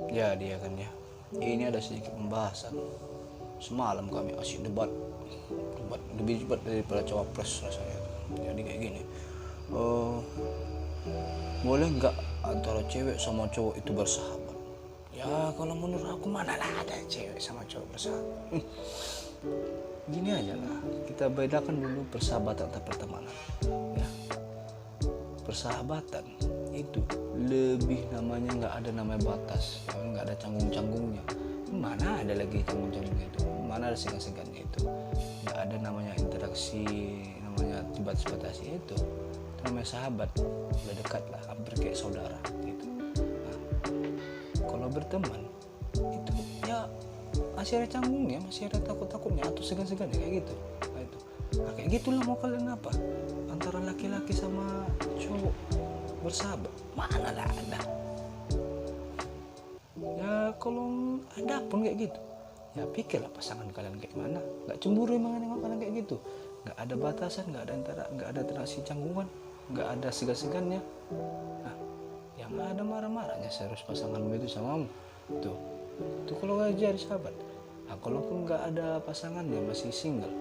Ya dia kan ya. Ini ada sedikit pembahasan. Semalam kami asyik debat lebih debat daripada cawapres rasanya. Jadi kayak gini. Eh, boleh nggak antara cewek sama cowok itu bersahabat? Ya kalau menurut aku mana lah ada cewek sama cowok bersahabat. Gini aja lah. Kita bedakan dulu persahabatan atau pertemanan. Ya, persahabatan itu lebih namanya nggak ada namanya batas, nggak ada canggung-canggungnya. Mana ada lagi canggung-canggungnya itu, mana ada segan-segannya itu, nggak ada namanya interaksi, namanya dibatasi itu namanya sahabat, udah dekat lah, hampir kayak saudara gitu. Nah, kalau berteman itu ya masih ada canggungnya, masih ada takut-takutnya atau segan-segannya kayak gitu. Nah, itu nah, kayak gitulah mau kalian apa antara laki-laki sama cowok bersahabat, mana lah ada. Ya kalau ada pun kayak gitu, ya pikirlah pasangan kalian kayak mana. Nggak cemburu emang nengok kalian kayak gitu, nggak ada batasan, nggak ada interaksi canggungan, nggak ada segan-segannya. Nah, yang ada marah-marahnya serius pasanganmu itu samamu tuh kalau nggak jadi sahabat. Nah kalaupun nggak ada pasangannya, masih single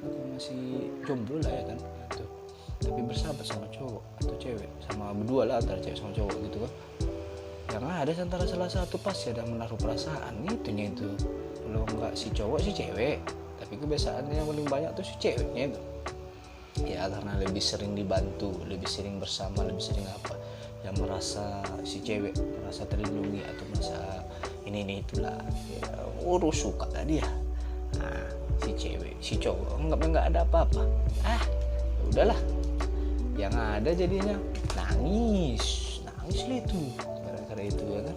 atau masih jomblo lah ya kan, tuh tapi bersahabat sama cowok atau cewek, sama berdua lah antara cewek sama cowok gitu kan, yang ada antara salah satu pasti ada menaruh perasaan itunya itu. Kalau nggak si cowok si cewek, tapi kebiasaannya yang paling banyak tuh si ceweknya itu. Ya karena lebih sering dibantu, lebih sering bersama, lebih sering apa, yang merasa si cewek merasa terlindungi atau merasa ini itulah ya, urus suka lah dia. Nah, si cewek si cowok nggak ada apa-apa, ya udahlah, yang ada jadinya nangis lah itu gara-gara itu ya kan.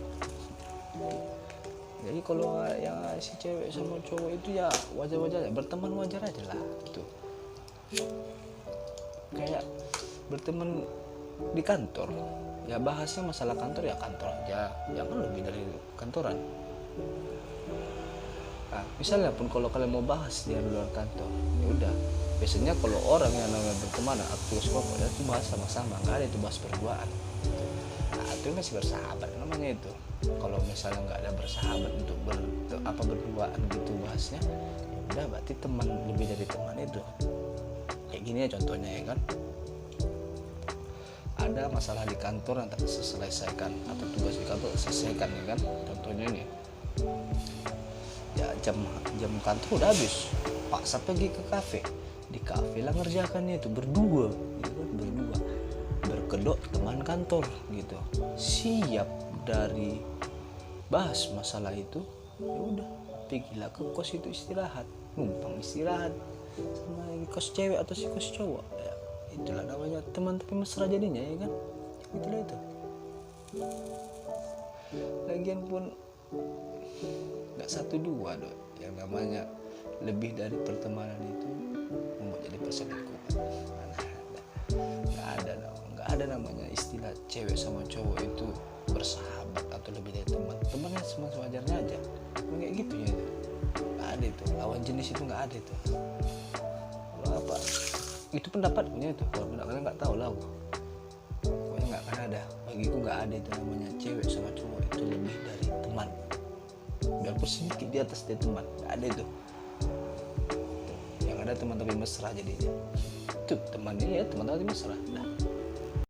Jadi kalau yang si cewek sama cowok itu ya wajar-wajar ya, berteman wajar aja lah gitu. Kayak berteman di kantor, ya bahasnya masalah kantor ya kantor aja, jangan lebih dari kantoran. Nah, misalnya pun kalau kalian mau bahas di luar kantor, ya udah. Biasanya kalau orang yang namanya berteman aktif sekolah itu bahas sama-sama, nggak ada itu bahas berduaan. Nah, itu masih bersahabat namanya itu. Kalau misalnya nggak ada bersahabat untuk berduaan gitu bahasnya, ya udah berarti teman, lebih dari teman itu. Kayak gini ya contohnya ya kan. Ada masalah di kantor yang tak selesaikan atau tugas di kantor selesaikan ya kan. Contohnya nih, ya jam kantor udah habis, paksa pergi ke kafe. Di kafe lah ngerjakannya itu berdua gitu kan, berdua berkedok teman kantor gitu, siap dari bahas masalah itu, ya udah pergilah ke kos itu istirahat, numpang istirahat sama kos cewek atau si kos cowok ya, itulah namanya teman tapi mesra jadinya ya kan. Itulah itu. Lagian pun nggak satu dua dok, yang namanya lebih dari pertemanan itu membuat jadi perselingkuhan. Nggak ada namanya istilah cewek sama cowok itu bersahabat atau lebih dari temannya semua sewajarnya aja, kayak gitu ya. Nggak ada itu lawan jenis, itu nggak ada itu. Kalau apa itu pendapatnya itu, kalau kalian nggak tahu lah, pokoknya nggak akan ada. Bagiku nggak ada itu namanya cewek sama cowok itu lebih dari teman, biarpun sedikit di atas dari teman, nggak ada itu. Yang ada teman tapi mesra jadinya, itu temannya ya teman tapi mesra. Nah,